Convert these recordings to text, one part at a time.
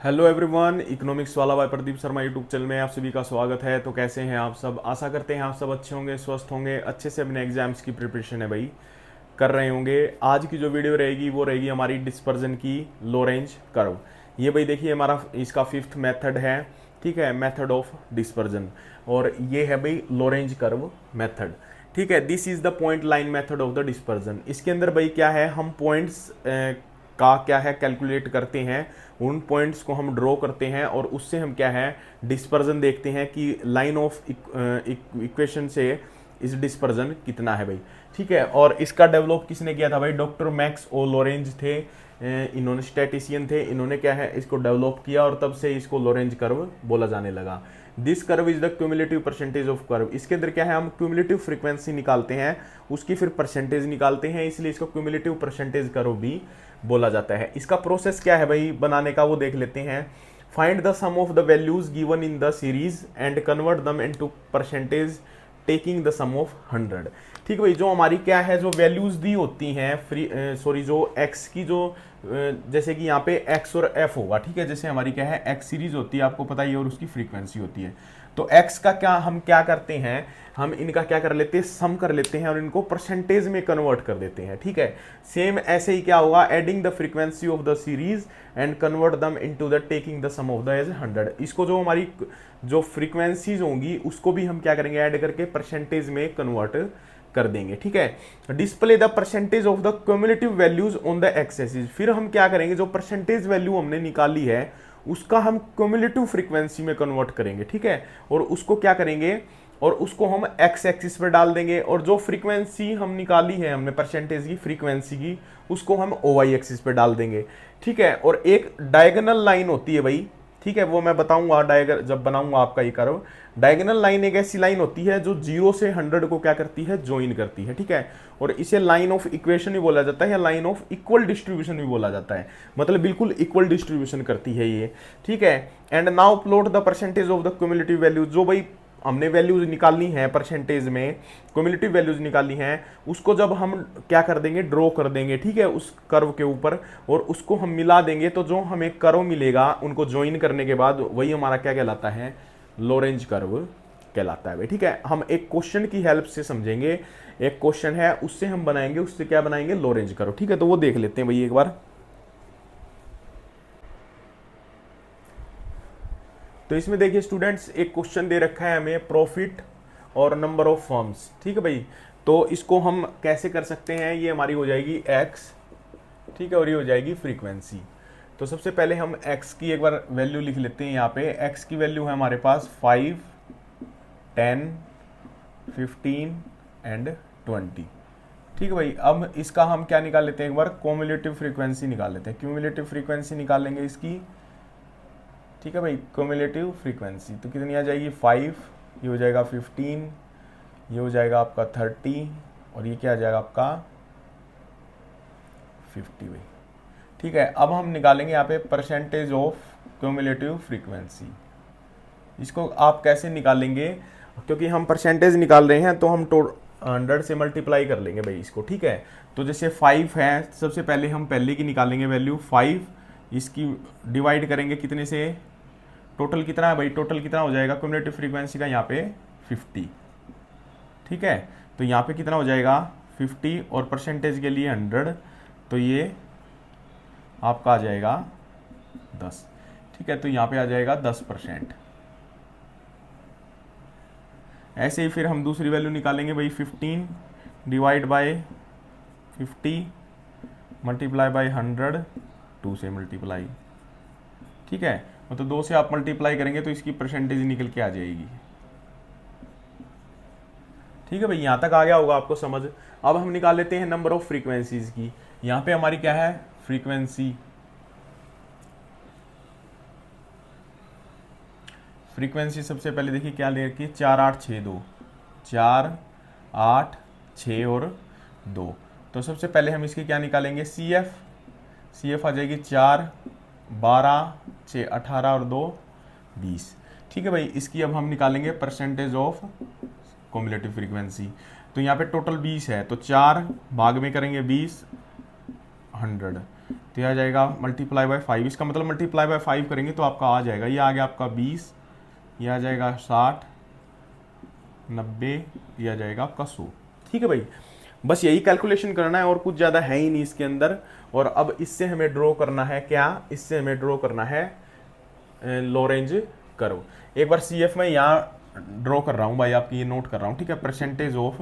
Hello everyone, economics वाला by Pradeep Sharma YouTube channel में आप सभी का स्वागत है। तो कैसे हैं आप सब? आशा करते हैं आप सब अच्छे होंगे, स्वस्थ होंगे, अच्छे से अपने एग्जाम्स की प्रिपरेशन है भाई कर रहे होंगे। आज की जो वीडियो रहेगी वो रहेगी हमारी डिस्पर्जन की लोरेंज कर्व। ये भाई देखिए हमारा इसका फिफ्थ मेथड है, ठीक है, मेथड ऑफ डिस्पर्जन। और ये है भाई लोरेंज कर्व मेथड, ठीक है। This is the point line method of the dispersion. इसके अंदर भाई क्या है, हम पॉइंट्स का क्या है कैलकुलेट करते हैं, उन पॉइंट्स को हम ड्रॉ करते हैं और उससे हम क्या है डिस्पर्जन देखते हैं कि लाइन ऑफ इक्वेशन से इस डिस्पर्जन कितना है भाई, ठीक है। और इसका डेवलप किसने किया था भाई? डॉक्टर मैक्स ओ लोरेंज थे। इन्होंने स्टैटिशियन थे, इन्होंने क्या है इसको डेवलप किया और तब से इसको लोरेंज कर्व बोला जाने लगा। This curve is the cumulative percentage of curve. इसके अंदर क्या है, हम क्यूमुलेटिव फ्रीक्वेंसी निकालते हैं, उसकी फिर परसेंटेज निकालते हैं, इसलिए इसको क्यूमुलेटिव परसेंटेज कर्व भी बोला जाता है। इसका प्रोसेस क्या है भाई बनाने का वो देख लेते हैं। Find the sum of the values given in the series and convert them into percentage taking the sum of 100। ठीक है भाई, जो हमारी क्या है जो वैल्यूज दी होती हैं जो एक्स की जो जैसे कि यहाँ पे एक्स और एफ होगा, ठीक है। जैसे हमारी क्या है एक्स सीरीज होती है, आपको पता ही है, और उसकी फ्रीक्वेंसी होती है। तो एक्स का क्या हम क्या करते हैं, हम इनका क्या कर लेते हैं, सम कर लेते हैं और इनको परसेंटेज में कन्वर्ट कर देते हैं, ठीक है। सेम ऐसे ही क्या होगा, adding the frequency of the series and convert them into the taking the sum of the as 100। इसको जो हमारी जो फ्रीक्वेंसीज होंगी उसको भी हम क्या करेंगे, ऐड करके परसेंटेज में कन्वर्ट कर देंगे, ठीक है। Display the percentage of the cumulative values on the x axis. फिर हम क्या करेंगे, जो परसेंटेज वैल्यू हमने निकाली है उसका हम क्यूमुलेटिव फ्रीक्वेंसी में कन्वर्ट करेंगे, ठीक है। और उसको क्या करेंगे, और उसको हम एक्स एक्सिस पर डाल देंगे, और जो फ्रीक्वेंसी हम निकाली है हमने परसेंटेज की फ्रीक्वेंसी की, उसको हम ओ वाई एक्सिस पर डाल देंगे, ठीक है। और एक डायगोनल लाइन होती है भाई, ठीक है, वो मैं बताऊंगा डायगर जब बनाऊंगा आपका ये कर्व। डायगोनल लाइन एक ऐसी लाइन होती है जो 0 से 100 को क्या करती है, ज्वाइन करती है, ठीक है। और इसे लाइन ऑफ इक्वेशन भी बोला जाता है या लाइन ऑफ इक्वल डिस्ट्रीब्यूशन भी बोला जाता है, मतलब बिल्कुल इक्वल डिस्ट्रीब्यूशन करती है ये, ठीक है। And now plot the percentage of the cumulative value. जो भाई हमने वैल्यूज निकालनी है परसेंटेज में, क्यूमुलेटिव वैल्यूज निकाली हैं, उसको जब हम क्या कर देंगे, ड्रॉ कर देंगे, ठीक है, उस कर्व के ऊपर, और उसको हम मिला देंगे, तो जो हमें कर्व मिलेगा उनको ज्वाइन करने के बाद वही हमारा क्या कहलाता है, लोरेंज कर्व कहलाता है भाई, ठीक है। हम एक क्वेश्चन की हेल्प से समझेंगे, एक क्वेश्चन है उससे हम बनाएंगे, उससे क्या बनाएंगे, लोरेंज कर्व, ठीक है। तो वो देख लेते हैं भाई एक बार। तो इसमें देखिए स्टूडेंट्स, एक क्वेश्चन दे रखा है हमें, प्रॉफिट और नंबर ऑफ फर्म्स, ठीक है भाई। तो इसको हम कैसे कर सकते हैं, ये हमारी हो जाएगी एक्स, ठीक है, और ये हो जाएगी फ्रीक्वेंसी। तो सबसे पहले हम एक्स की एक बार वैल्यू लिख लेते हैं। यहाँ पे एक्स की वैल्यू है हमारे पास 5, 10, 15 एंड 20, ठीक है भाई। अब इसका हम क्या निकाल लेते हैं, एक बार क्यूमुलेटिव फ्रीक्वेंसी निकाल लेते हैं। क्यूमुलेटिव फ्रीक्वेंसी निकाल लेंगे इसकी, ठीक है भाई। क्यूमुलेटिव फ्रीक्वेंसी तो कितनी आ जाएगी, 5, ये हो जाएगा 15, ये हो जाएगा आपका 30, और ये क्या आ जाएगा आपका 50 भाई, ठीक है। अब हम निकालेंगे यहाँ पे परसेंटेज ऑफ क्यूमुलेटिव फ्रीक्वेंसी। इसको आप कैसे निकालेंगे, क्योंकि हम परसेंटेज निकाल रहे हैं तो हम 100 से मल्टीप्लाई कर लेंगे भाई इसको, ठीक है। तो जैसे 5 है, सबसे पहले हम पहले की निकालेंगे वैल्यू 5, इसकी डिवाइड करेंगे कितने से, टोटल कितना है भाई, टोटल कितना हो जाएगा क्यूमुलेटिव फ्रीक्वेंसी का यहाँ पे 50, ठीक है। तो यहाँ पे कितना हो जाएगा 50, और परसेंटेज के लिए 100, तो ये आपका आ जाएगा 10, ठीक है। तो यहाँ पे आ जाएगा 10%। ऐसे ही फिर हम दूसरी वैल्यू निकालेंगे भाई, 15 डिवाइड बाय 50 मल्टीप्लाई बाय 100, 2 से मल्टीप्लाई, ठीक है। मतलब 2 से आप मल्टीप्लाई करेंगे तो इसकी परसेंटेज निकल के आ जाएगी, ठीक है भाई। यहाँ तक आ गया होगा आपको समझ। अब हम निकाल लेते हैं नंबर ऑफ फ्रीक्वेंसीज की। यहाँ पे हमारी क्या है, फ्रीक्वेंसी, फ्रीक्वेंसी सबसे पहले देखिए क्या ले रखी है, 4, 8, 6, 2, 4, 8, 6 और 2। तो सबसे पहले हम इसकी क्या निकालेंगे, सी एफ, सी एफ आ जाएगी 4, 12, 6, 18 और 2, 20, ठीक है भाई। इसकी अब हम निकालेंगे परसेंटेज ऑफ क्यूमुलेटिव फ्रीक्वेंसी। तो यहाँ पे टोटल 20 है, तो 4 भाग में करेंगे 20, 100, तो ये आ जाएगा मल्टीप्लाई बाय 5। इसका मतलब मल्टीप्लाई बाय 5 करेंगे तो आपका आ जाएगा, ये आ गया आपका 20, ये आ जाएगा 60, 90, ये आ जाएगा आपका 100। ठीक है भाई, बस यही कैलकुलेशन करना है और कुछ ज़्यादा है ही नहीं इसके अंदर। और अब इससे हमें ड्रॉ करना है क्या, इससे हमें ड्रॉ करना है लॉरेंज कर्व। एक बार सी एफ में यहाँ ड्रॉ कर रहा हूँ भाई, आपकी ये नोट कर रहा हूँ, ठीक है। Percentage of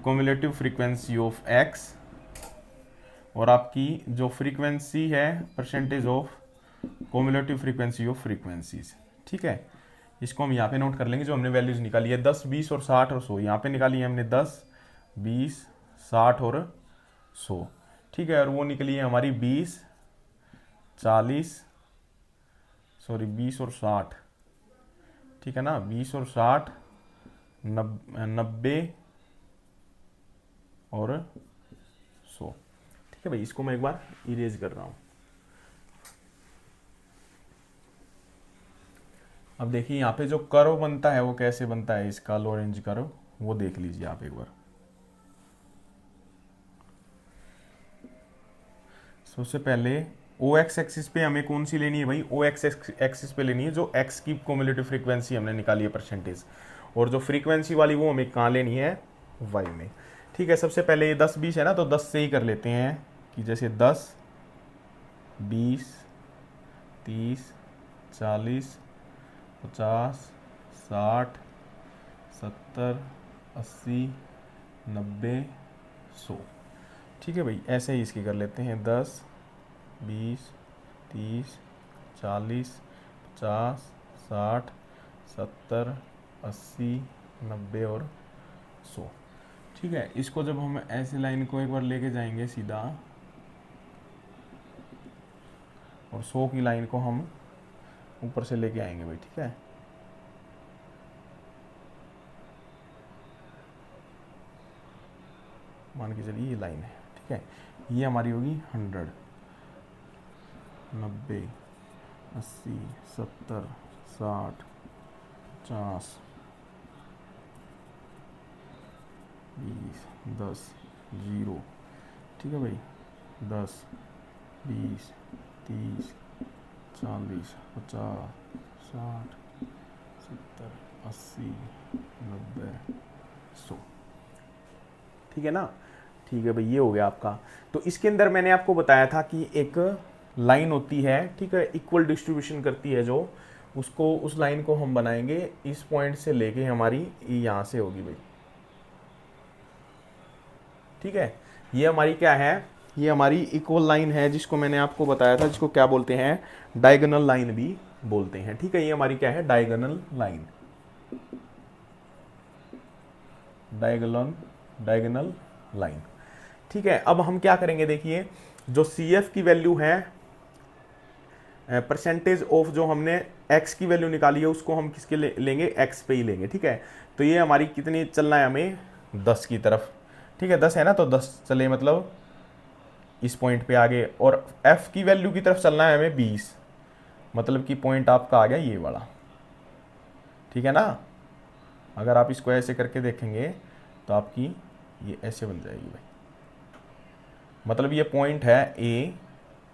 cumulative frequency of x, और आपकी जो फ्रीक्वेंसी है percentage of cumulative frequency of frequencies, ठीक है। इसको हम यहाँ पे नोट कर लेंगे, जो हमने वैल्यूज निकाली है 10, 20 और 60 और 100, यहाँ पे निकाली है हमने 10, 20, 60 और 100, ठीक है। और वो निकली है हमारी 20, 40, सॉरी 20 और 60, ठीक है ना, 20 और 60, 90 और 100, ठीक है भाई। इसको मैं एक बार इरेज कर रहा हूँ। अब देखिए यहाँ पे जो कर्व बनता है वो कैसे बनता है, इसका लॉरेंज कर्व, वो देख लीजिए आप एक बार। सबसे पहले ओ एक्स एक्सिस पे हमें कौन सी लेनी है भाई, ओ एक्स एक्सिस पे लेनी है जो एक्स की क्युमुलेटिव फ्रीक्वेंसी हमने निकाली है परसेंटेज, और जो फ्रीक्वेंसी वाली वो हमें कहाँ लेनी है, वाई में, ठीक है। सबसे पहले ये 10, 20 है ना, तो 10 से ही कर लेते हैं कि जैसे 10, 20, 30, 40, 50, 60, 70, 80, 90, 100, ठीक है भाई। ऐसे ही इसकी कर लेते हैं 10, 20, 30, 40, 50, 60, 70, 80, 90 और 100, ठीक है। इसको जब हम ऐसे लाइन को एक बार लेके जाएंगे सीधा, और 100 की लाइन को हम ऊपर से लेके आएंगे भाई, ठीक है। मान के चलिए ये लाइन है, ठीक है। ये हमारी होगी 100, 90, 80, 70, 60, 50, 20, 10, 0, ठीक है भाई। 10, 20, 30, 40, 50, 60, 70, 80, 90, 100, ठीक है ना। ठीक है भाई, ये हो गया आपका। तो इसके अंदर मैंने आपको बताया था कि एक लाइन होती है, ठीक है, इक्वल डिस्ट्रीब्यूशन करती है, जो उसको, उस लाइन को हम बनाएंगे इस पॉइंट से लेके हमारी यहाँ से होगी भाई, ठीक है। ये हमारी क्या है, ये हमारी इक्वल लाइन है, जिसको मैंने आपको बताया था, जिसको क्या बोलते हैं, डायगोनल लाइन भी बोलते हैं, ठीक है। ये हमारी क्या है, डायगोनल लाइन, डायगोनल लाइन, ठीक है। अब हम क्या करेंगे, देखिए जो सी एफ की वैल्यू है, परसेंटेज ऑफ जो हमने एक्स की वैल्यू निकाली है, उसको हम किसके लेंगे, एक्स पे ही लेंगे, ठीक है। तो ये हमारी कितनी चलना है हमें, 10 की तरफ, ठीक है। 10 है ना, तो 10 चले, मतलब इस पॉइंट पे आगे, और एफ की वैल्यू की तरफ चलना है हमें 20, मतलब कि पॉइंट आपका आ गया ये वाला, ठीक है ना। अगर आप इसको ऐसे करके देखेंगे तो आपकी ये ऐसे बन जाएगी भाई, मतलब ये पॉइंट है ए,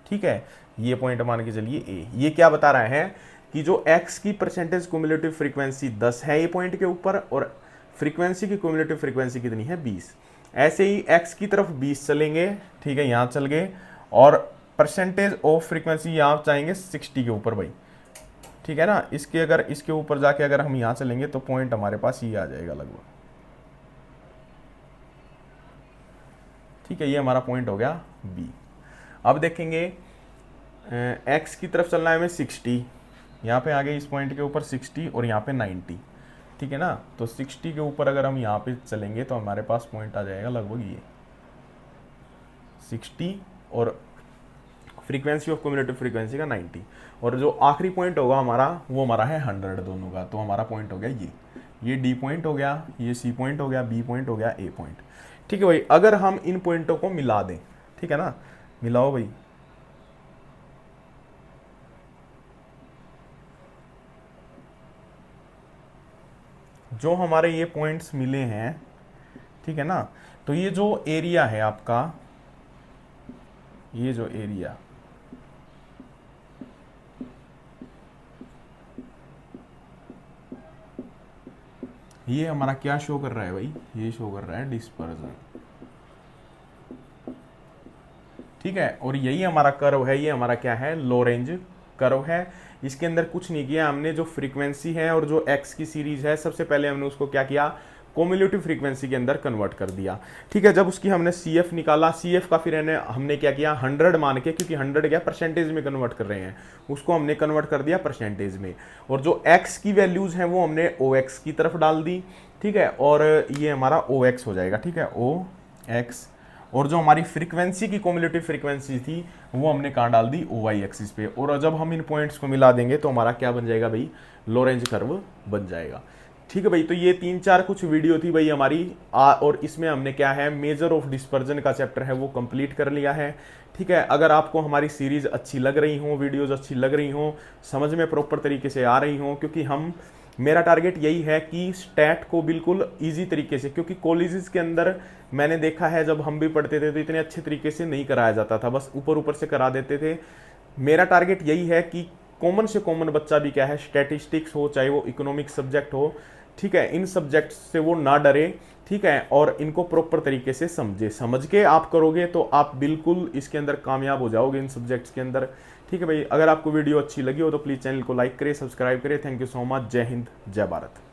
ठीक है। ये पॉइंट मान के चलिए ए, ये क्या बता रहा है कि जो एक्स की परसेंटेज क्युमुलेटिव फ्रीक्वेंसी 10 है ये पॉइंट के ऊपर, और फ्रीक्वेंसी की क्युमुलेटिव फ्रीक्वेंसी कितनी है, 20। ऐसे ही एक्स की तरफ 20 चलेंगे, ठीक है, यहाँ चल गए, और परसेंटेज ऑफ फ्रीक्वेंसी यहाँ चाहेंगे 60 के ऊपर भाई, ठीक है ना। इसके अगर इसके ऊपर जाके अगर हम यहाँ चलेंगे तो पॉइंट हमारे पास ये आ जाएगा लगभग, ठीक है। ये हमारा पॉइंट हो गया बी। अब देखेंगे एक्स की तरफ चलना है हमें 60, यहाँ पे आ गए इस पॉइंट के ऊपर 60, और यहाँ पे 90, ठीक है ना। तो 60 के ऊपर अगर हम यहाँ पे चलेंगे तो हमारे पास पॉइंट आ जाएगा लगभग ये 60, और फ्रीक्वेंसी ऑफ क्युमुलेटिव फ्रीक्वेंसी का 90, और जो आखिरी पॉइंट होगा हमारा वो हमारा है 100 दोनों का। तो हमारा पॉइंट हो गया ये डी पॉइंट हो गया, ये सी पॉइंट हो गया, बी पॉइंट हो गया, ए पॉइंट, ठीक है भाई। अगर हम इन पॉइंटों को मिला दें, ठीक है ना, मिलाओ भाई, जो हमारे ये पॉइंट्स मिले हैं, ठीक है ना, तो ये जो एरिया है आपका, ये जो एरिया, ये हमारा क्या शो कर रहा है भाई, ये शो कर रहा है डिस्पर्जन, ठीक है। और यही हमारा कर्व है, ये हमारा क्या है, लो रेंज कर्व है। इसके अंदर कुछ नहीं किया हमने, जो फ्रीक्वेंसी है और जो एक्स की सीरीज है, सबसे पहले हमने उसको क्या किया, कोम्युलेटिव फ्रीक्वेंसी के अंदर कन्वर्ट कर दिया, ठीक है। जब उसकी हमने सी एफ निकाला, सी एफ का फिर हमने क्या किया, 100 मान के, क्योंकि 100 क्या परसेंटेज में कन्वर्ट कर रहे हैं, उसको हमने कन्वर्ट कर दिया परसेंटेज में। और जो एक्स की वैल्यूज हैं वो हमने ओ एक्स की तरफ डाल दी, ठीक है। और ये हमारा ओ एक्स हो जाएगा, ठीक है, ओ एक्स। और जो हमारी फ्रीक्वेंसी की कोम्युलेटिव फ्रीक्वेंसी थी वो हमने कहाँ डाल दी, ओ वाई एक्सिस पे। और जब हम इन पॉइंट्स को मिला देंगे तो हमारा क्या बन जाएगा भाई, लो रेंज कर्व बन जाएगा, ठीक है भाई। तो ये 3-4 कुछ वीडियो थी भाई हमारी, और इसमें हमने क्या है, मेजर ऑफ डिस्पर्जन का चैप्टर है वो कंप्लीट कर लिया है, ठीक है। अगर आपको हमारी सीरीज अच्छी लग रही हो, वीडियोज अच्छी लग रही हो, समझ में प्रॉपर तरीके से आ रही हो, क्योंकि मेरा टारगेट यही है कि स्टैट को बिल्कुल इजी तरीके से, क्योंकि कॉलेजेस के अंदर मैंने देखा है जब हम भी पढ़ते थे तो इतने अच्छे तरीके से नहीं कराया जाता था, बस ऊपर ऊपर से करा देते थे। मेरा टारगेट यही है कि कॉमन से कॉमन बच्चा भी क्या है, स्टैटिस्टिक्स हो चाहे वो इकोनॉमिक सब्जेक्ट हो, ठीक है, इन सब्जेक्ट से वो ना डरे, ठीक है, और इनको प्रॉपर तरीके से समझे। समझ के आप करोगे तो आप बिल्कुल इसके अंदर कामयाब हो जाओगे इन सब्जेक्ट्स के अंदर, ठीक है भाई। अगर आपको वीडियो अच्छी लगी हो तो प्लीज़ चैनल को लाइक करें, सब्सक्राइब करें। Thank you so much. जय हिंद, जय भारत।